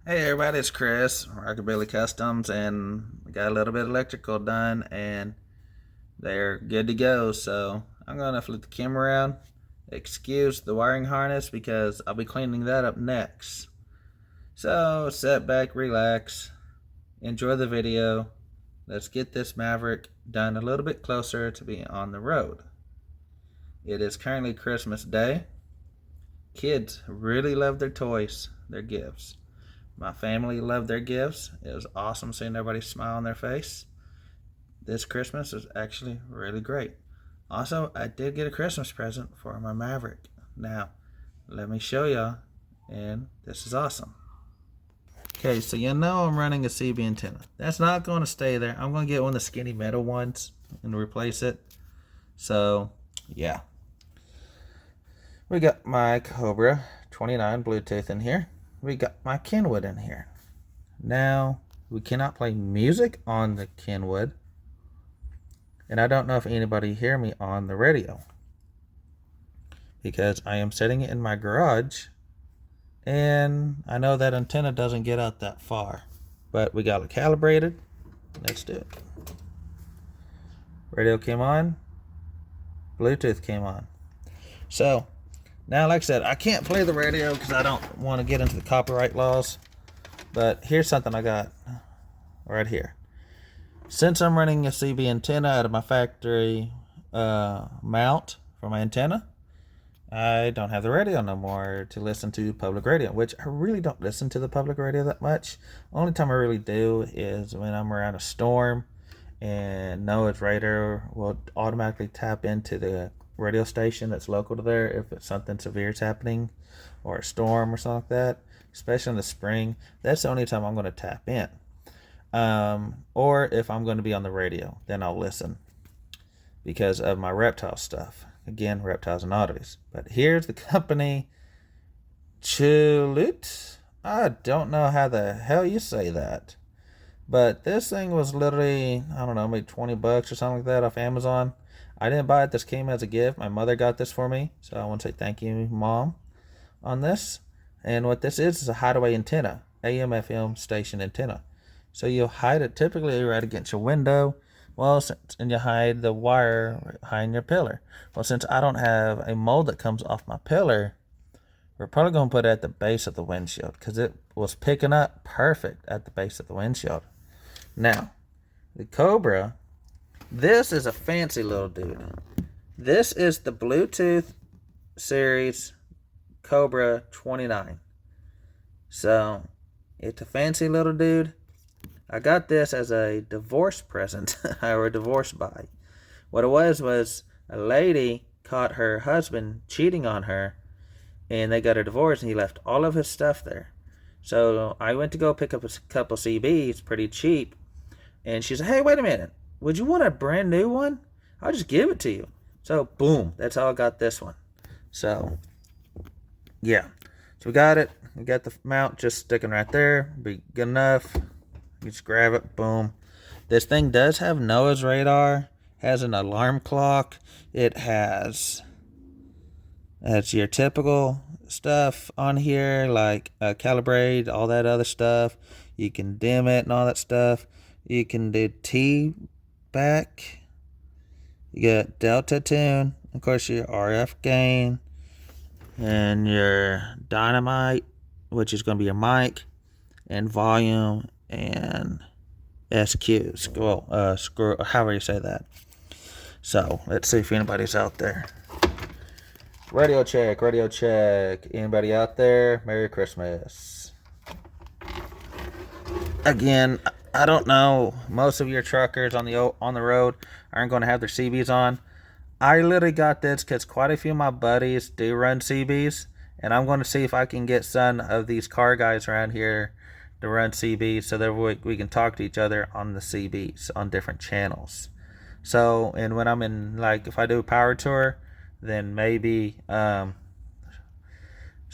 Hey everybody, it's Chris, Rockabilly Customs, and we got a little bit of electrical done, and they're good to go. So I'm gonna flip the camera around. Excuse the wiring harness because I'll be cleaning that up next. So sit back, relax, enjoy the video. Let's get this Maverick done a little bit closer to being on the road. It is currently Christmas Day. Kids really love their toys, their gifts. My family loved their gifts. It was awesome seeing everybody smile on their face. This Christmas was actually really great. Also, I did get a Christmas present for my Maverick. Now, let me show y'all, and this is awesome. Okay, so you know I'm running a CB antenna. That's not going to stay there. I'm going to get one of the skinny metal ones and replace it. So, yeah. We got my Cobra 29 Bluetooth in here. We got my Kenwood in here. Now, we cannot play music on the Kenwood. And I don't know if anybody hear me on the radio, because I am setting it in my garage. And I know that antenna doesn't get out that far. But we got it calibrated. Let's do it. Radio came on. Bluetooth came on. So, now like I said, I can't play the radio because I don't want to get into the copyright laws. But here's something I got right here. Since I'm running a CB antenna out of my factory mount for my antenna, I don't have the radio no more to listen to public radio, which I really don't listen to the public radio that much. Only time I really do is when I'm around a storm and NOAA's radar will automatically tap into the radio station that's local to there if it's something severe is happening or a storm or something like that, especially in the spring. That's the only time I'm going to tap in. Or if I'm going to be on the radio, then I'll listen because of my reptile stuff. Again, reptiles and oddities. But here's the company Chulut. I don't know how the hell you say that. But this thing was literally, I don't know, maybe 20 bucks or something like that off Amazon. I didn't buy it. This came as a gift. My mother got this for me. So I want to say thank you, Mom, on this. And what this is a hideaway antenna. AM, FM station antenna. So you'll hide it typically right against your window. Well, and you hide the wire behind your pillar. Well, since I don't have a mold that comes off my pillar, we're probably going to put it at the base of the windshield because it was picking up perfect at the base of the windshield. Now, the Cobra, this is a fancy little dude. This is the Bluetooth series Cobra 29. So, it's a fancy little dude. I got this as a divorce present or a divorce buy. What it was a lady caught her husband cheating on her, and they got a divorce, and he left all of his stuff there. So I went to go pick up a couple CBs, pretty cheap, and she said, "Hey, wait a minute. Would you want a brand new one? I'll just give it to you." So boom, that's how I got this one. So yeah, so we got it. We got the mount just sticking right there. Be good enough. You just grab it, boom. This thing does have NOAA's radar, has an alarm clock. It has your typical stuff on here, like calibrate, all that other stuff. You can dim it and all that stuff. You can do T back. You got delta tune, of course your RF gain, and your dynamite, which is going to be your mic, and volume, and SQ, scroll, however you say that. So let's see if anybody's out there. Radio check, radio check. Anybody out there? Merry Christmas. Again, I don't know. Most of your truckers on the road aren't going to have their CBs on. I literally got this because quite a few of my buddies do run CBs, and I'm going to see if I can get some of these car guys around here to run CBs so that we can talk to each other on the CBs on different channels. So, and when I'm in, like, if I do a power tour, then maybe some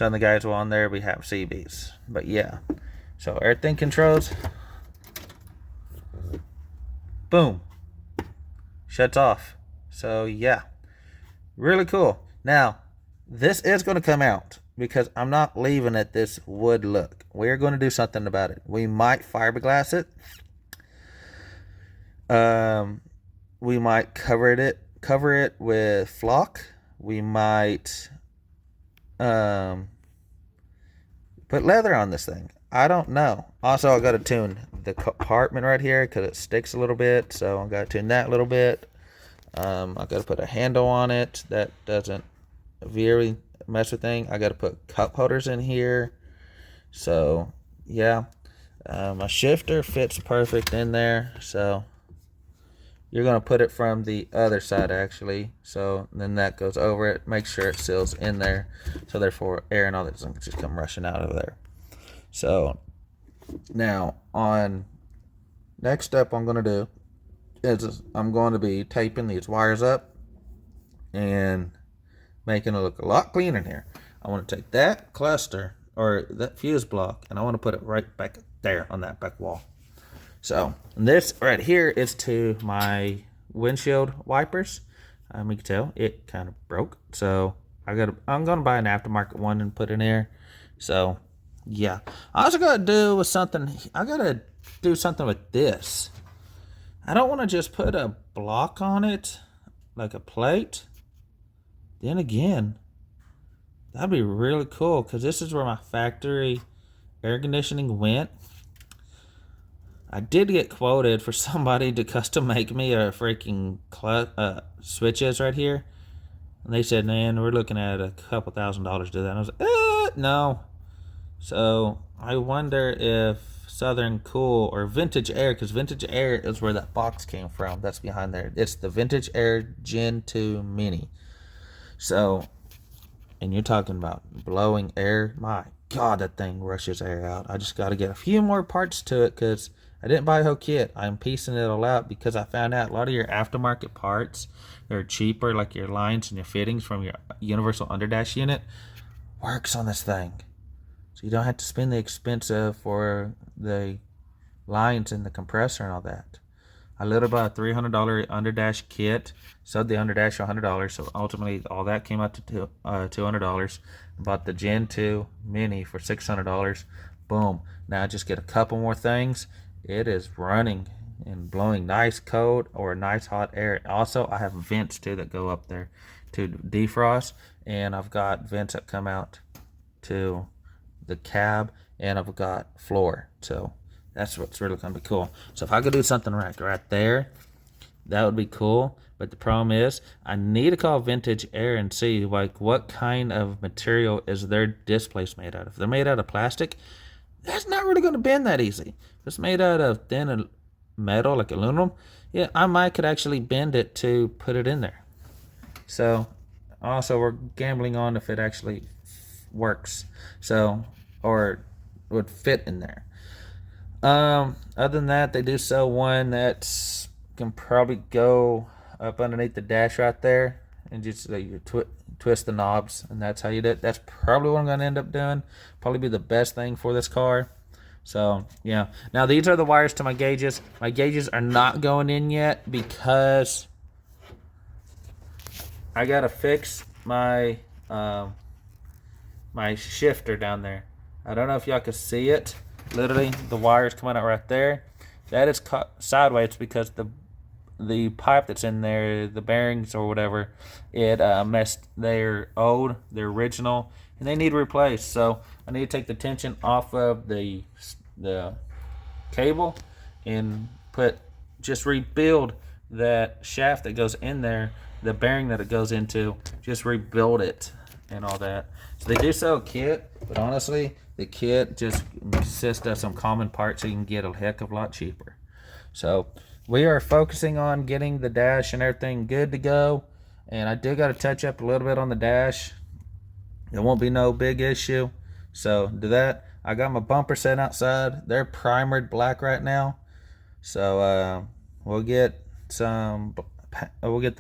of the guys will on there we have CBs. But yeah, so everything controls. Boom, shuts off. So yeah, really cool. Now, this is going to come out because I'm not leaving it this wood look. We're going to do something about it. We might fiberglass it. We might cover it with flock. We might put leather on this thing. I don't know. Also, I got to tune the compartment right here because it sticks a little bit. So I got to tune that a little bit. I got to put a handle on it that doesn't really mess with thing. I got to put cup holders in here. So yeah, my shifter fits perfect in there. So you're going to put it from the other side actually. So then that goes over it. Make sure it seals in there. So therefore air and all that doesn't just come rushing out of there. So now on next step I'm going to do is I'm going to be taping these wires up and making it look a lot cleaner in here. I want to take that cluster or that fuse block and I want to put it right back there on that back wall. So this right here is to my windshield wipers. You can tell it kind of broke. So I'm gonna buy an aftermarket one and put it in there. So yeah, I also gotta do something. I gotta do something with this. I don't want to just put a block on it, like a plate. Then again, that'd be really cool because this is where my factory air conditioning went. I did get quoted for somebody to custom make me a freaking switches right here. And they said, man, we're looking at a couple $1,000s to do that. And I was like, no. So I wonder if Southern Cool or Vintage Air, because Vintage Air is where that box came from. That's behind there. It's the Vintage Air Gen 2 Mini. So, and you're talking about blowing air. My God, that thing rushes air out. I just got to get a few more parts to it because I didn't buy a whole kit. I'm piecing it all out because I found out a lot of your aftermarket parts, they're cheaper, like your lines and your fittings from your universal underdash unit, works on this thing. So you don't have to spend the expensive for the lines and the compressor and all that. I literally bought a $300 underdash kit, sold the underdash for $100, so ultimately all that came out to $200. Bought the Gen 2 Mini for $600. Boom. Now I just get a couple more things. It is running and blowing nice cold or nice hot air. Also, I have vents too that go up there to defrost, and I've got vents that come out to the cab, and I've got floor. So that's what's really gonna be cool. So if I could do something right there, that would be cool. But the problem is, I need to call Vintage Air and see like what kind of material is their displays made out of. If they're made out of plastic, that's not really going to bend that easy. If it's made out of thin metal, like aluminum, yeah, I could actually bend it to put it in there. So, also we're gambling on if it actually works. So, or would fit in there. Other than that, they do sell one that can probably go up underneath the dash right there, and just you twist the knobs, and that's how you do it. That's probably what I'm going to end up doing. Probably be the best thing for this car. So yeah, now these are the wires to my gauges. My gauges are not going in yet because I gotta fix my my shifter down there. I don't know if y'all can see it. Literally the wires coming out right there, that is sideways because the pipe that's in there, the bearings or whatever, it messed. They're old, they're original, and they need replaced. So I need to take the tension off of the cable and just rebuild that shaft that goes in there, the bearing that it goes into, just rebuild it and all that. So they do sell a kit, but honestly, the kit just consists of some common parts so you can get a heck of a lot cheaper. So we are focusing on getting the dash and everything good to go. And I do got to touch up a little bit on the dash. It won't be no big issue. So do that. I got my bumper set outside. They're primered black right now. So we'll get the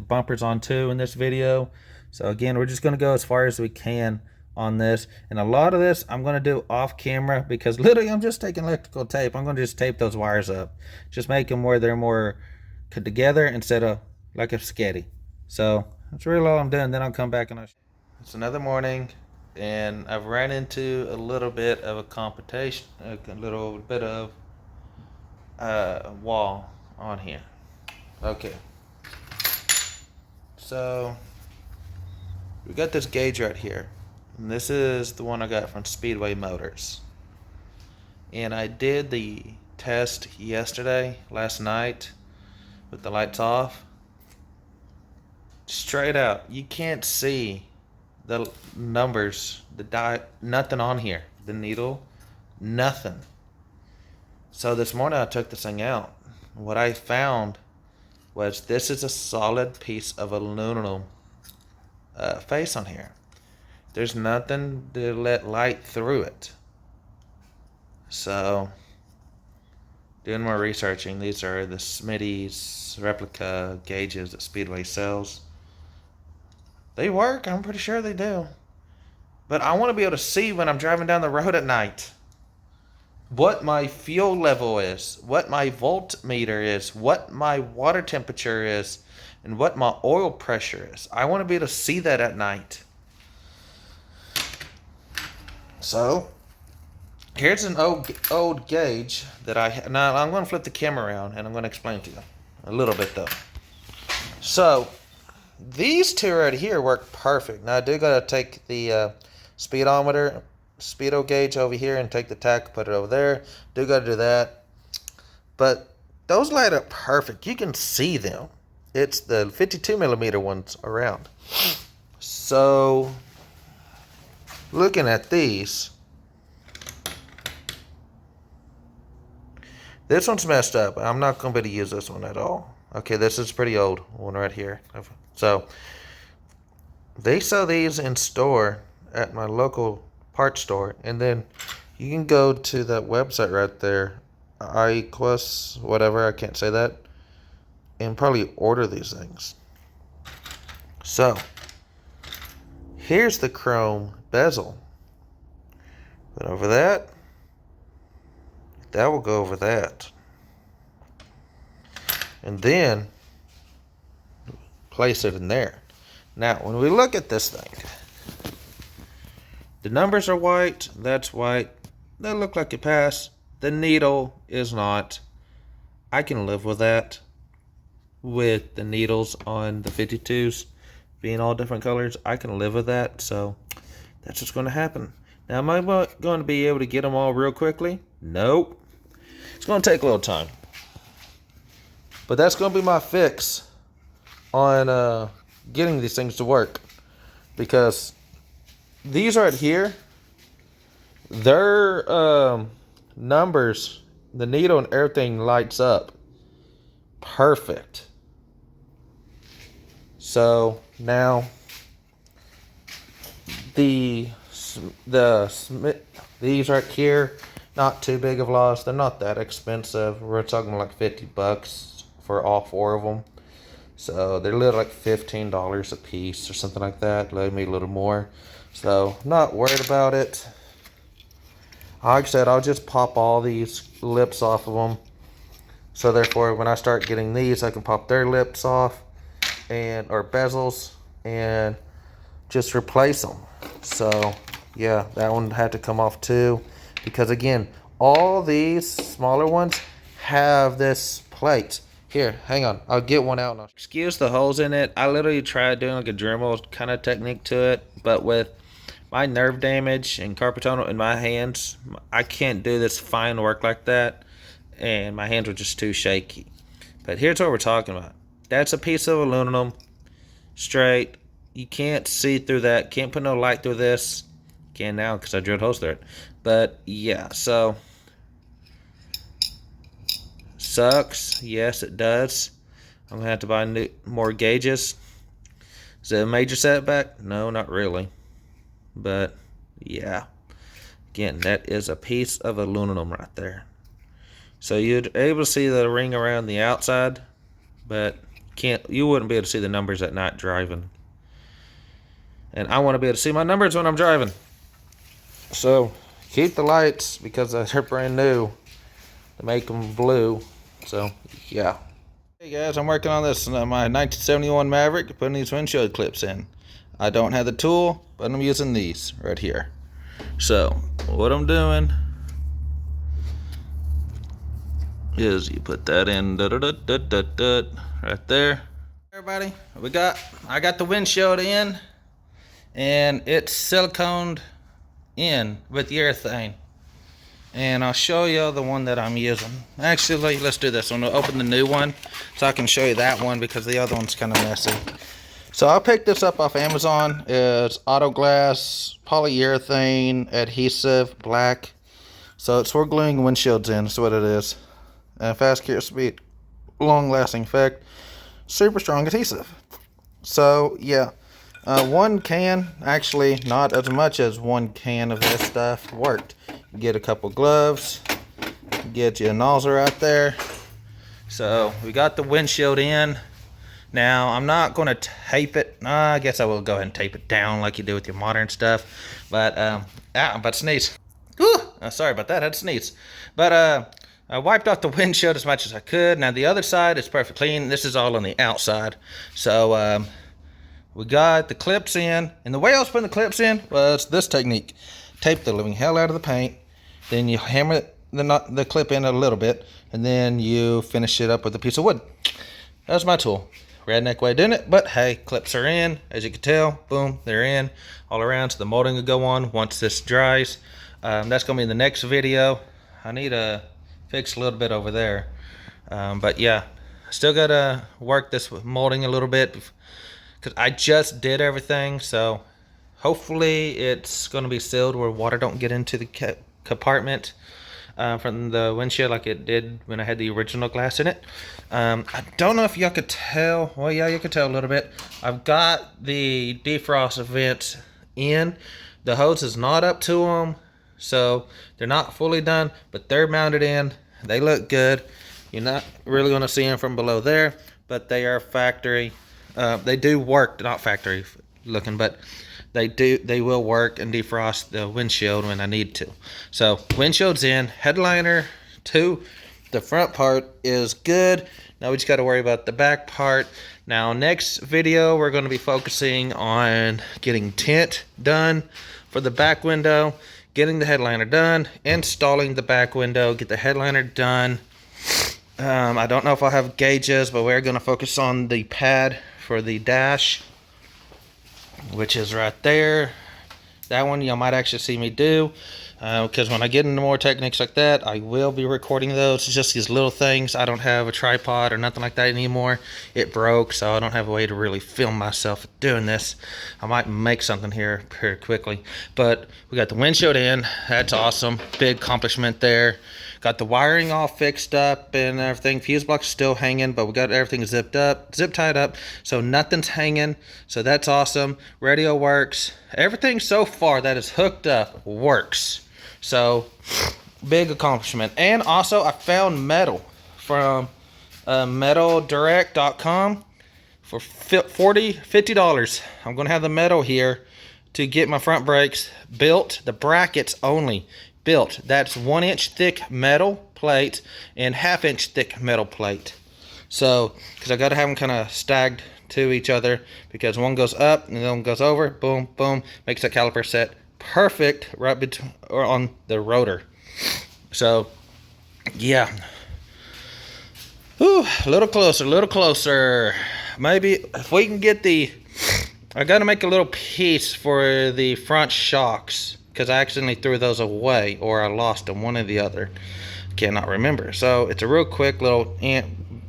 bumpers on too in this video. So again, we're just going to go as far as we can on this, and a lot of this I'm going to do off camera because literally I'm just taking electrical tape. I'm going to just tape those wires up, just make them where they're more put together instead of like a sketty. So that's really all I'm doing. Then I'll come back and it's another morning. and I've ran into a little bit of a competition, a little bit of wall on here. Okay, so we got this gauge right here, and this is the one I got from Speedway Motors. And I did the test last night, with the lights off. Straight out, you can't see the numbers, nothing on here. The needle, nothing. So this morning I took this thing out. What I found was this is a solid piece of aluminum face on here. There's nothing to let light through it. So, doing more researching, these are the Smitty's replica gauges that Speedway sells. They work, I'm pretty sure they do. But I want to be able to see when I'm driving down the road at night what my fuel level is, what my voltmeter is, what my water temperature is, and what my oil pressure is. I want to be able to see that at night. So, here's an old gauge that now I'm going to flip the camera around and I'm going to explain to you a little bit though. So, these two right here work perfect. Now I do got to take the speedo gauge over here and take the tack, put it over there. Do got to do that. But those light up perfect. You can see them. It's the 52 millimeter ones around. So, looking at these, this one's messed up. I'm not going to be able to use this one at all. Okay, this is pretty old one right here. So, they sell these in store at my local parts store. And then you can go to that website right there, iQuest, whatever, I can't say that, and probably order these things. So, here's the chrome bezel. Put over that. That will go over that. And then place it in there. Now, when we look at this thing, the numbers are white, that's white. They look like it passed. The needle is not. I can live with that. With the needles on the 52s being all different colors, I can live with that. So that's what's going to happen. Now, am I going to be able to get them all real quickly? Nope. It's going to take a little time. But that's going to be my fix on getting these things to work. Because these right here, their numbers, the needle and everything lights up perfect. So now these right here, not too big of loss. They're not that expensive. We're talking like $50 for all four of them. So they're literally like $15 a piece or something like that. Maybe a little more. So not worried about it. Like I said, I'll just pop all these lips off of them. So therefore, when I start getting these, I can pop their lips off or bezels and just replace them. So yeah, that one had to come off too, because again, all these smaller ones have this plate. Here, hang on, I'll get one out. Excuse the holes in it. I literally tried doing like a Dremel kind of technique to it, but with my nerve damage and carpal tunnel in my hands, I can't do this fine work like that, and my hands were just too shaky. But here's what we're talking about. That's a piece of aluminum, straight. You can't see through that. Can't put no light through this. Can now because I drilled holes through it. But yeah, so sucks. Yes, it does. I'm gonna have to buy more gauges. Is it a major setback? No, not really. But yeah, again, that is a piece of aluminum right there. So you're able to see the ring around the outside, but you wouldn't be able to see the numbers at night driving. And I want to be able to see my numbers when I'm driving. So keep the lights because they're brand new to make them blue. So yeah. Hey guys, I'm working on this my 1971 Maverick, putting these windshield clips in. I don't have the tool, but I'm using these right here. So what I'm doing is you put that in right there. Everybody, I got the windshield in, and it's siliconed in with the urethane. And I'll show you the one that I'm using. Actually, let's do this. I'm gonna open the new one so I can show you that one, because the other one's kind of messy. So I picked this up off Amazon. It's auto glass, polyurethane, adhesive, black. So it's for gluing windshields in, that's what it is. Fast cure speed, long lasting effect, super strong adhesive. So yeah, one can, actually not as much as one can of this stuff, worked. Get a couple gloves, get you a nozzle right there. So we got the windshield in. Now I'm not going to tape it. I guess I will go ahead and tape it down like you do with your modern stuff. But I'm about to sneeze. Whew, sorry about that, I had to sneeze. But I wiped off the windshield as much as I could. Now the other side is perfect clean. This is all on the outside. So we got the clips in, and the way I was putting the clips in was this technique. Tape the living hell out of the paint, then you hammer the clip in a little bit, and then you finish it up with a piece of wood. That's my tool. Redneck way of doing it, but hey, clips are in. As you can tell, boom, they're in all around, so the molding will go on once this dries. That's going to be in the next video. I need to fix a little bit over there. But yeah, still got to work this molding a little bit, because I just did everything, so hopefully it's going to be sealed where water don't get into the compartment from the windshield like it did when I had the original glass in it. I don't know if y'all could tell. Well, yeah, you could tell a little bit. I've got the defrost vents in. The hose is not up to them, so they're not fully done, but they're mounted in. They look good. You're not really going to see them from below there, but they are factory. They do work, not factory looking, but they will work and defrost the windshield when I need to. So windshield's in, headliner to the front part is good. Now we just got to worry about the back part. Now next video we're going to be focusing on getting tint done for the back window, getting the headliner done, installing the back window, get the headliner done. I don't know if I'll have gauges, but we're going to focus on the pad for the dash, which is right there. That one y'all might actually see me do, because when I get into more techniques like that, I will be recording those. It's just these little things. I don't have a tripod or nothing like that anymore. It broke, so I don't have a way to really film myself doing this. I might make something here pretty quickly, but we got the windshield in. That's awesome. Big accomplishment there. Got the wiring all fixed up and everything. Fuse box still hanging, but we got everything zip tied up, so nothing's hanging. So that's awesome. Radio works. Everything so far that is hooked up works. So big accomplishment. And also I found metal from metaldirect.com for $50. I'm gonna have the metal here to get my front brakes built. The brackets only built. That's 1 inch thick metal plate and 1/2 inch thick metal plate. So, because I got to have them kind of stacked to each other, because one goes up and the other one goes over. Boom, boom, makes that caliper set perfect right between or on the rotor. So, yeah. Whew, a little closer, a little closer. Maybe if we can get I got to make a little piece for the front shocks, because I accidentally threw those away, or I lost them, one or the other. Cannot remember. So it's a real quick little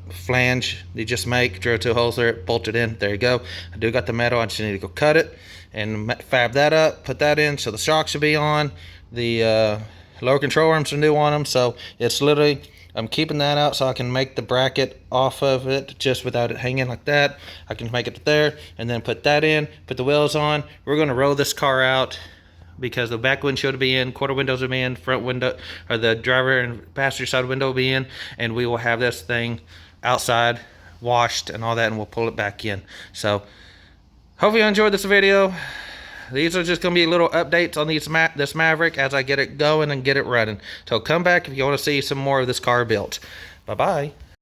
flange you just make, drill 2 holes there, bolt it in. There you go. I do got the metal. I just need to go cut it and fab that up, put that in. So the shocks should be on. The lower control arms are new on them. So it's literally, I'm keeping that out so I can make the bracket off of it just without it hanging like that. I can make it there and then put that in, put the wheels on. We're going to roll this car out, because the back windshield will be in, quarter windows will be in, front window, or the driver and passenger side window will be in, and we will have this thing outside washed and all that, and we'll pull it back in. So hopefully you enjoyed this video. These are just going to be little updates on this Maverick as I get it going and get it running. So come back if you want to see some more of this car built. Bye bye.